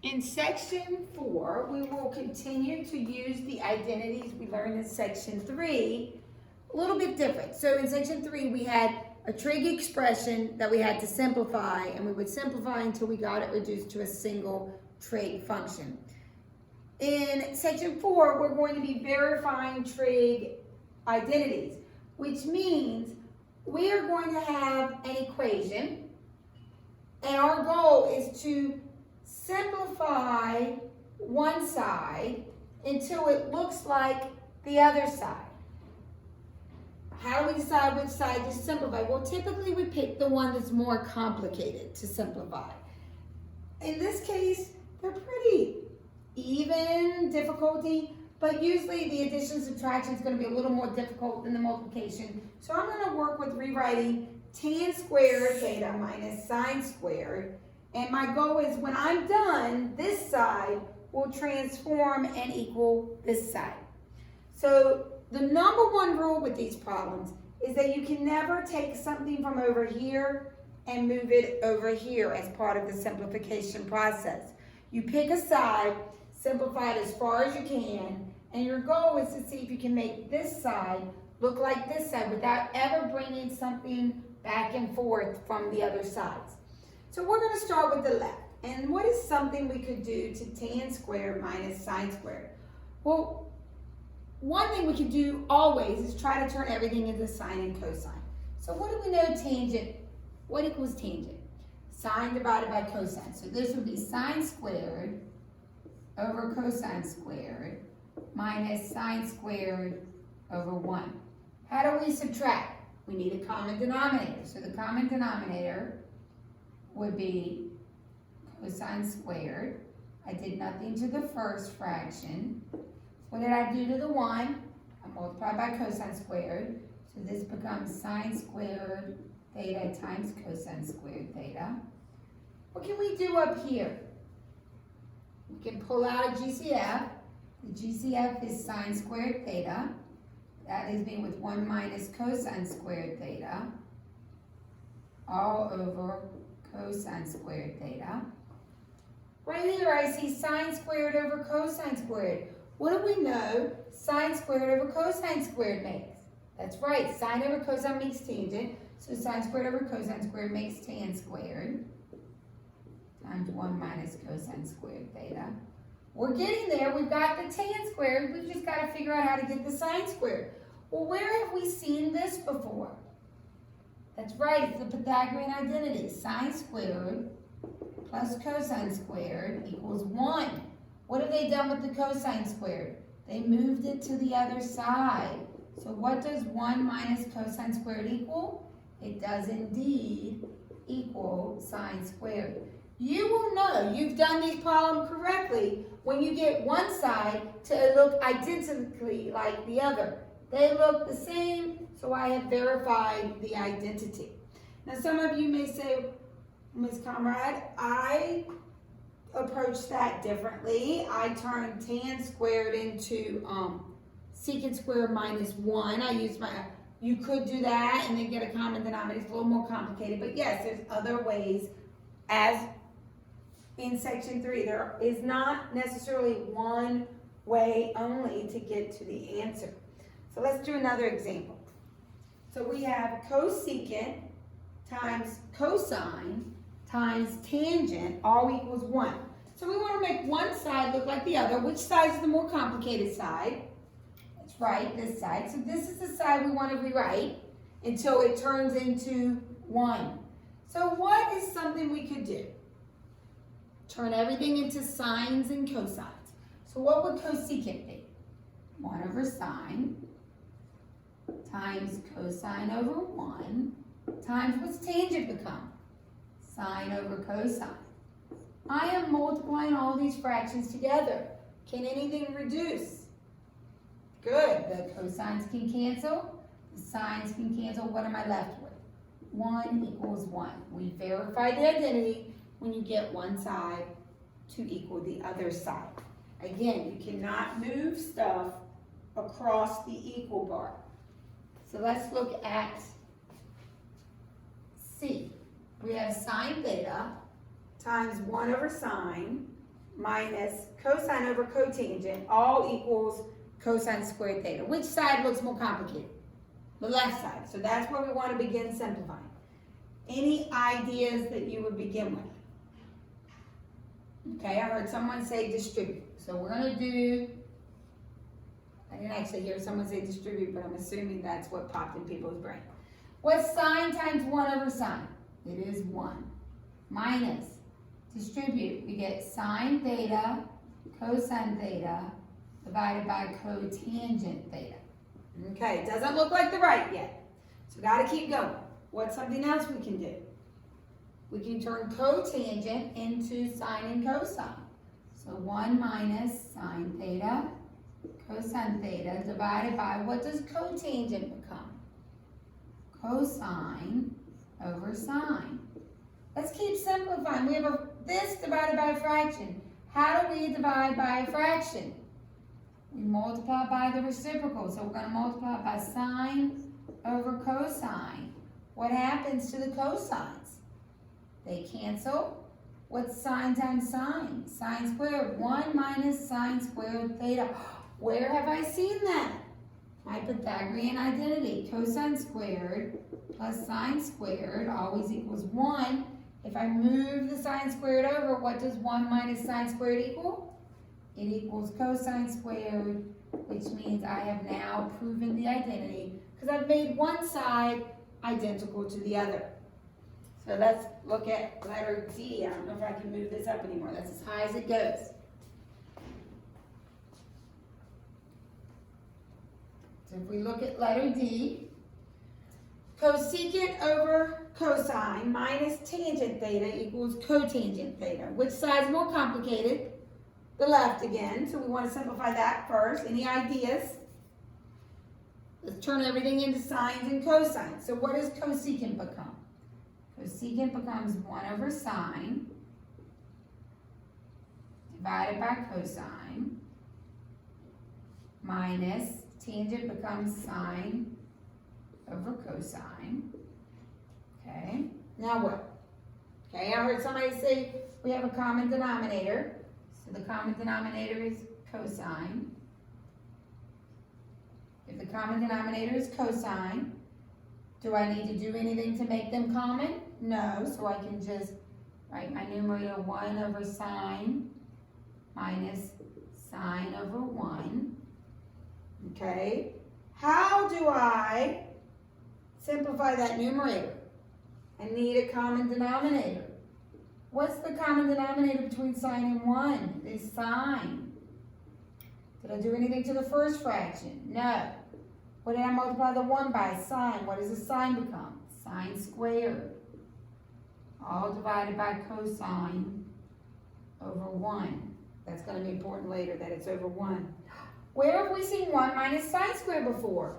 In section 4, we will continue to use the identities we learned in section 3, a little bit different. So in section 3, we had a trig expression that we had to simplify, and we would simplify until we got it reduced to a single trig function. In section 4, we're going to be verifying trig identities, which means we are going to have an equation, and our goal is to simplify one side until it looks like the other side. How do we decide which side to simplify? Well, typically we pick the one that's more complicated to simplify. In this case, they're pretty even difficulty, but usually the addition and subtraction is going to be a little more difficult than the multiplication. So I'm going to work with rewriting tan squared theta minus sine squared. And my goal is when I'm done, this side will transform and equal this side. So the number one rule with these problems is that you can never take something from over here and move it over here as part of the simplification process. You pick a side, simplify it as far as you can, and your goal is to see if you can make this side look like this side without ever bringing something back and forth from the other sides. So we're going to start with the left. And what is something we could do to tan squared minus sine squared? Well, one thing we could do always is try to turn everything into sine and cosine. So what do we know tangent? What equals tangent? Sine divided by cosine. So this would be sine squared over cosine squared minus sine squared over 1. How do we subtract? We need a common denominator. So the common denominator would be cosine squared. I did nothing to the first fraction. What did I do to the 1? I multiplied by cosine squared. So this becomes sine squared theta times cosine squared theta. What can we do up here? We can pull out a GCF. The GCF is sine squared theta. That leaves me with 1 minus cosine squared theta all over cosine squared theta. Right here I see sine squared over cosine squared. What do we know sine squared over cosine squared makes? That's right, sine over cosine makes tangent. So sine squared over cosine squared makes tan squared times 1 minus cosine squared theta. We're getting there. We've got the tan squared. We've just got to figure out how to get the sine squared. Well, where have we seen this before? That's right, it's the Pythagorean identity. Sine squared plus cosine squared equals 1. What have they done with the cosine squared? They moved it to the other side. So what does 1 minus cosine squared equal? It does indeed equal sine squared. You will know you've done these problems correctly when you get one side to look identically like the other. They look the same, so I have verified the identity. Now some of you may say, Ms. Comrade, I approached that differently. I turned tan squared into secant squared minus 1. I used you could do that and then get a common denominator. It's a little more complicated, but yes, there's other ways. As in section 3, there is not necessarily one way only to get to the answer. So let's do another example. So we have cosecant times cosine times tangent all equals 1. So we want to make one side look like the other. Which side is the more complicated side? That's right, this side. So this is the side we want to rewrite until it turns into 1. So what is something we could do? Turn everything into sines and cosines. So what would cosecant be? 1 over sine times cosine over 1 times what's tangent become? Sine over cosine. I am multiplying all these fractions together. Can anything reduce? Good. The cosines can cancel. The sines can cancel. What am I left with? 1 equals 1. We verified the identity when you get one side to equal the other side. Again, you cannot move stuff across the equal bar. So let's look at C. We have sine theta times 1 over sine minus cosine over cotangent, all equals cosine squared theta. Which side looks more complicated? The left side. So that's where we want to begin simplifying. Any ideas that you would begin with? Okay, I heard someone say distribute. So we're going to do, I didn't actually hear someone say distribute, but I'm assuming that's what popped in people's brain. What's sine times 1 over sine? It is 1. Minus, distribute. We get sine theta, cosine theta, divided by cotangent theta. Okay, it doesn't look like the right yet. So got to keep going. What's something else we can do? We can turn cotangent into sine and cosine. So 1 minus sine theta, cosine theta, divided by, what does cotangent become? Cosine over sine. Let's keep simplifying. We have this divided by a fraction. How do we divide by a fraction? We multiply by the reciprocal. So we're going to multiply by sine over cosine. What happens to the cosines? They cancel. What's sine times sine? Sine squared. 1 minus sine squared theta. Where have I seen that? My Pythagorean identity. Cosine squared plus sine squared always equals 1. If I move the sine squared over, what does 1 minus sine squared equal? It equals cosine squared, which means I have now proven the identity because I've made one side identical to the other. So let's look at letter D. I don't know if I can move this up anymore. That's as high as it goes. So if we look at letter D, cosecant over cosine minus tangent theta equals cotangent theta. Which side's more complicated? The left again. So we want to simplify that first. Any ideas? Let's turn everything into sines and cosines. So what does cosecant become? Cosecant becomes 1 over sine divided by cosine minus tangent becomes sine over cosine. Okay, now what? Okay, I heard somebody say we have a common denominator. So the common denominator is cosine. If the common denominator is cosine, do I need to do anything to make them common? No, so I can just write my numerator 1 over sine minus sine over 1. Okay, how do I simplify that numerator? I need a common denominator. What's the common denominator between sine and 1? It's sine. Did I do anything to the first fraction? No. What did I multiply the 1 by? Sine. What does the sine become? Sine squared. All divided by cosine over 1. That's going to be important later that it's over 1. Where have we seen 1 minus sine squared before?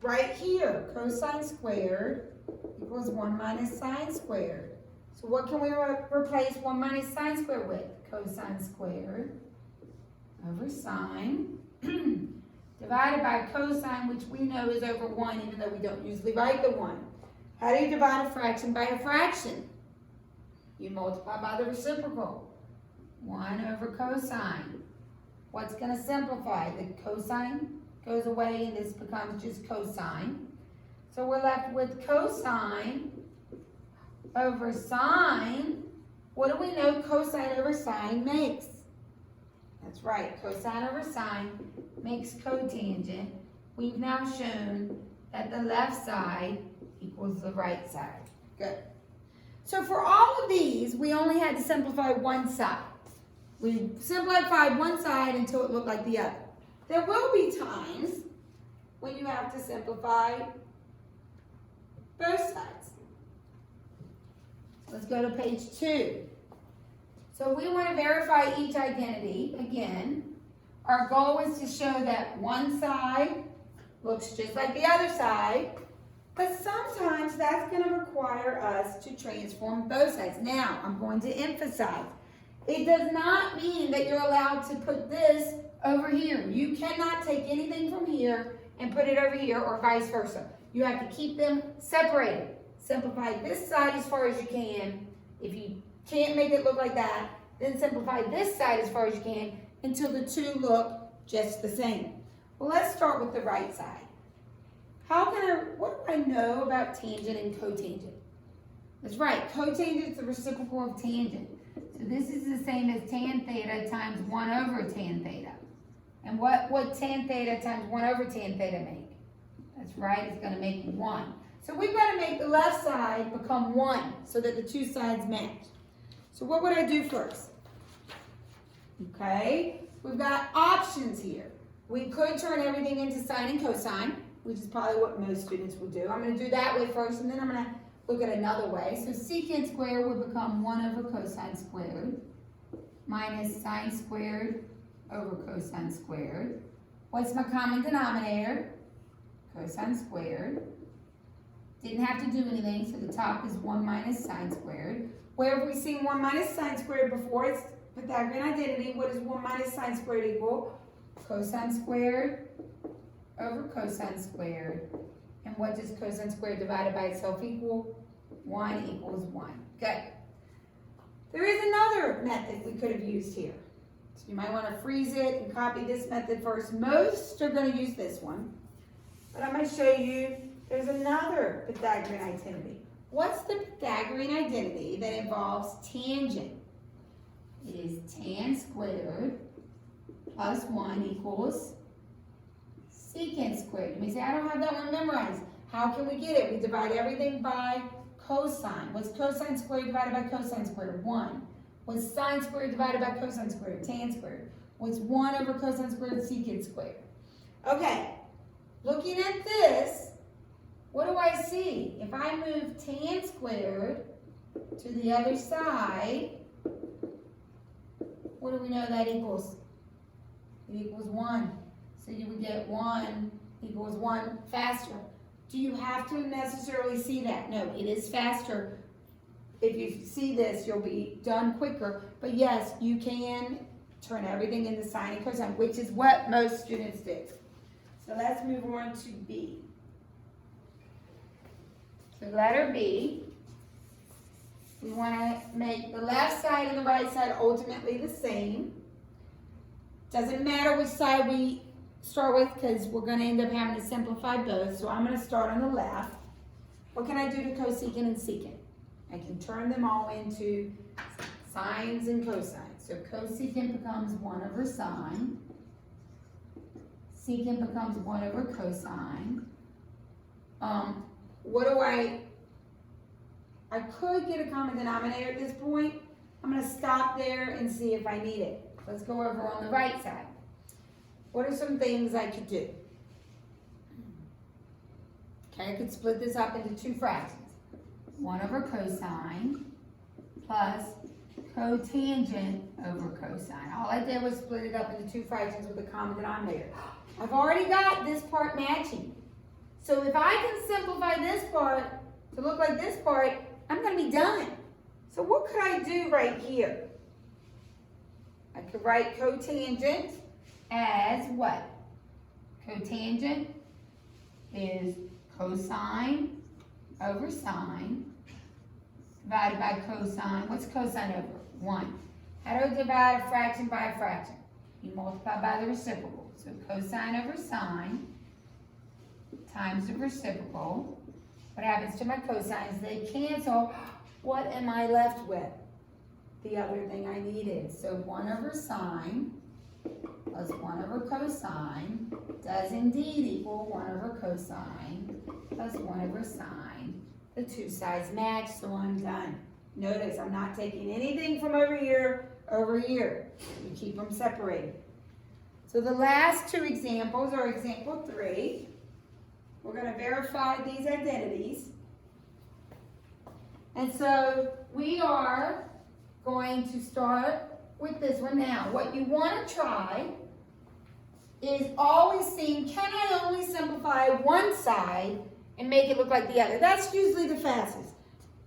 Right here. Cosine squared equals 1 minus sine squared. So what can we replace 1 minus sine squared with? Cosine squared over sine divided by cosine, which we know is over 1, even though we don't usually write the 1. How do you divide a fraction by a fraction? You multiply by the reciprocal. 1 over cosine. What's going to simplify? The cosine goes away and this becomes just cosine. So we're left with cosine over sine. What do we know cosine over sine makes? That's right, cosine over sine makes cotangent. We've now shown that the left side equals the right side. Good. So for all of these, we only had to simplify one side. We simplified one side until it looked like the other. There will be times when you have to simplify both sides. Let's go to page 2. So we want to verify each identity again. Our goal is to show that one side looks just like the other side, but sometimes that's going to require us to transform both sides. Now, I'm going to emphasize, it does not mean that you're allowed to put this over here. You cannot take anything from here and put it over here or vice versa. You have to keep them separated. Simplify this side as far as you can. If you can't make it look like that, Then simplify this side as far as you can until the two look just the same. Well, let's start with the right side. What do I know about tangent and cotangent? That's right, cotangent is the reciprocal of tangent. So this is the same as tan theta times 1 over tan theta. And what would tan theta times 1 over tan theta make? That's right, it's going to make 1. So we've got to make the left side become 1 so that the two sides match. So what would I do first? Okay, we've got options here. We could turn everything into sine and cosine, which is probably what most students will do. I'm going to do that way first, and then I'm going to look at another way. So secant squared would become 1 over cosine squared minus sine squared over cosine squared. What's my common denominator? Cosine squared. Didn't have to do anything, so the top is 1 minus sine squared. Where have we seen 1 minus sine squared before? It's Pythagorean identity. What does 1 minus sine squared equal? Cosine squared over cosine squared. And what does cosine squared divided by itself equal? 1 equals 1. Good. There is another method we could have used here. So you might want to freeze it and copy this method first. Most are going to use this one. But I'm going to show you there's another Pythagorean identity. What's the Pythagorean identity that involves tangent? It is tan squared plus 1 equals secant squared. You may say, I don't have that one memorized. How can we get it? We divide everything by cosine. What's cosine squared divided by cosine squared? 1. What's sine squared divided by cosine squared? Tan squared. What's 1 over cosine squared? Secant squared. Okay, looking at this, what do I see? If I move tan squared to the other side, what do we know that equals? It equals 1. So you would get 1 equals 1 faster. Do you have to necessarily see that? No, it is faster. If you see this, you'll be done quicker. But yes, you can turn everything into sine and cosine, which is what most students do. So let's move on to B. So letter B, we want to make the left side and the right side ultimately the same. Doesn't matter which side we start with because we're going to end up having to simplify both. So I'm going to start on the left. What can I do to cosecant and secant? I can turn them all into sines and cosines. So cosecant becomes 1 over sine. Secant becomes 1 over cosine. I could get a common denominator at this point. I'm going to stop there and see if I need it. Let's go over on the right side. What are some things I could do? Okay, I could split this up into two fractions. 1 over cosine plus cotangent over cosine. All I did was split it up into two fractions with a common denominator. I've already got this part matching. So if I can simplify this part to look like this part, I'm going to be done. So what could I do right here? I could write cotangent as what? Cotangent is cosine over sine divided by cosine. What's cosine over? 1. How do I divide a fraction by a fraction? You multiply by the reciprocal. So cosine over sine times the reciprocal. What happens to my cosines? They cancel. What am I left with? The other thing I needed. So 1 over sine plus 1 over cosine does indeed equal 1 over cosine plus 1 over sine. The two sides match, so I'm done. Notice I'm not taking anything from over here. We keep them separated. So the last two examples are example 3. We're going to verify these identities. And so we are going to start with this one now. What you want to try is always seeing, can I only simplify one side and make it look like the other? That's usually the fastest.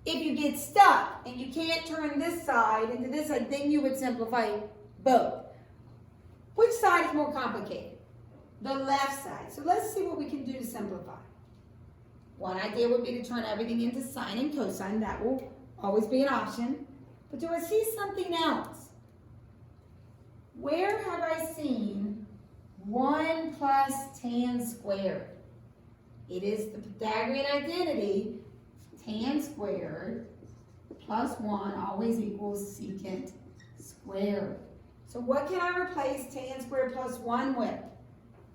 If you get stuck and you can't turn this side into this side, then you would simplify both. Which side is more complicated? The left side. So let's see what we can do to simplify. One idea would be to turn everything into sine and cosine. That will always be an option. But do I see something else? 1 plus tan squared. It is the Pythagorean identity, tan squared plus 1 always equals secant squared. So what can I replace tan squared plus 1 with?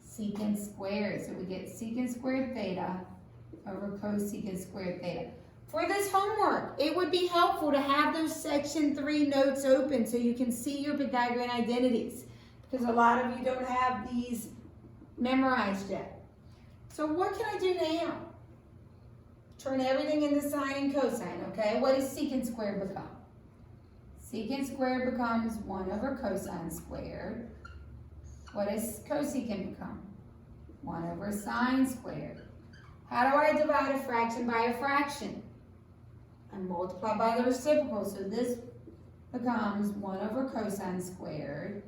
Secant squared. So we get secant squared theta over cosecant squared theta. For this homework, it would be helpful to have those section 3 notes open so you can see your Pythagorean identities, because a lot of you don't have these memorized yet. So what can I do now? Turn everything into sine and cosine, okay? What does secant squared become? Secant squared becomes 1 over cosine squared. What does cosecant become? 1 over sine squared. How do I divide a fraction by a fraction? I multiply by the reciprocal, so this becomes 1 over cosine squared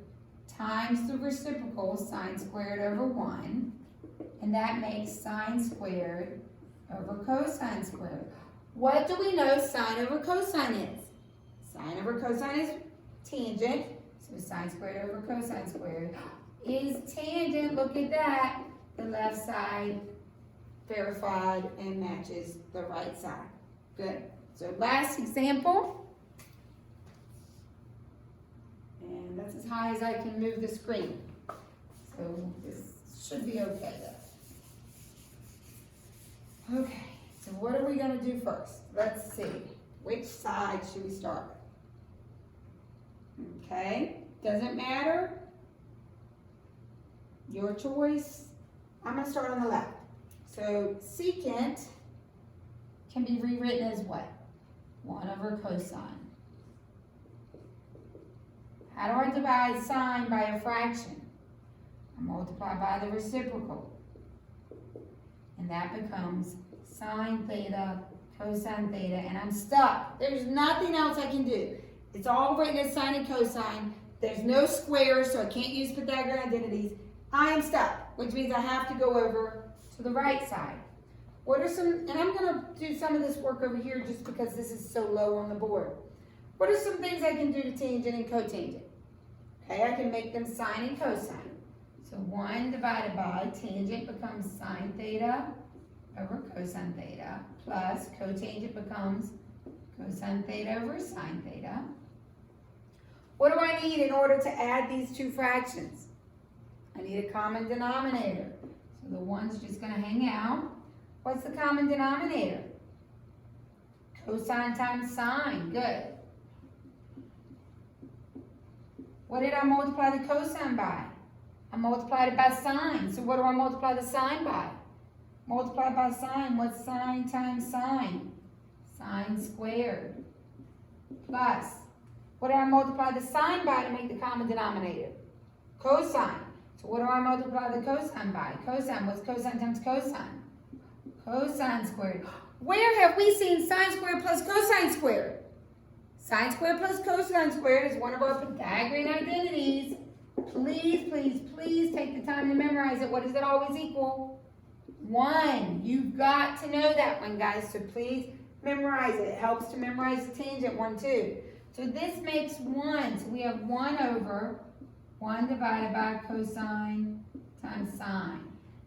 times the reciprocal, sine squared over 1, and that makes sine squared over cosine squared. What do we know sine over cosine is? Sine over cosine is tangent, so sine squared over cosine squared is tangent. Look at that. The left side verified and matches the right side. Good. So last example. And that's as high as I can move the screen. So this should be okay though. Okay, so what are we going to do first? Let's see. Which side should we start with? Okay, doesn't matter. Your choice. I'm going to start on the left. So secant can be rewritten as what? 1 over cosine. How do I divide sine by a fraction? I multiply by the reciprocal. And that becomes sine theta, cosine theta, and I'm stuck. There's nothing else I can do. It's all written as sine and cosine. There's no squares, so I can't use Pythagorean identities. I am stuck, which means I have to go over to the right side. What are some, and I'm going to do some of this work over here just because this is so low on the board. What are some things I can do to tangent and cotangent? Okay, I can make them sine and cosine. So 1 divided by tangent becomes sine theta over cosine theta, plus cotangent becomes cosine theta over sine theta. What do I need in order to add these two fractions? I need a common denominator. So the 1's just going to hang out. What's the common denominator? Cosine times sine. Good. What did I multiply the cosine by? I multiplied it by sine. So what do I multiply the sine by? Multiply by sine. What's sine times sine? Sine squared. Plus, what do I multiply the sine by to make the common denominator? Cosine. So what do I multiply the cosine by? Cosine. What's cosine times cosine? Cosine squared. Where have we seen sine squared plus cosine squared? Sine squared plus cosine squared is one of our Pythagorean identities. Please, please, please take the time to memorize it. What does it always equal? 1. You've got to know that one, guys. So please memorize it. It helps to memorize the tangent one too. So this makes 1. So we have 1 over 1 divided by cosine times sine.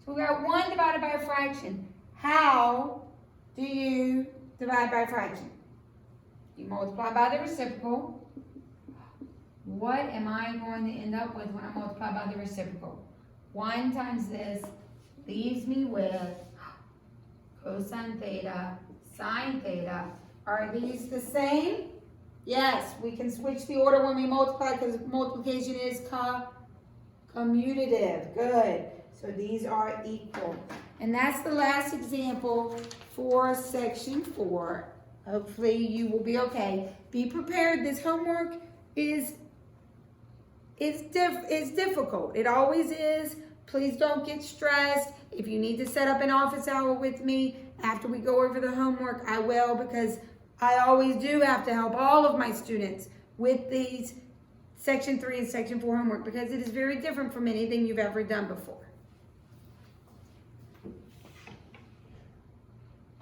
So we got 1 divided by a fraction. How do you divide by a fraction? You multiply by the reciprocal. What am I going to end up with when I multiply by the reciprocal? 1 times this leaves me with cosine theta, sine theta. Are these the same? Yes, we can switch the order when we multiply because multiplication is commutative. Good. So these are equal. And that's the last example for section 4. Hopefully you will be okay. Be prepared. This homework is difficult. It always is. Please don't get stressed. If you need to set up an office hour with me after we go over the homework, I will, because I always do have to help all of my students with these section 3 and section 4 homework, because it is very different from anything you've ever done before.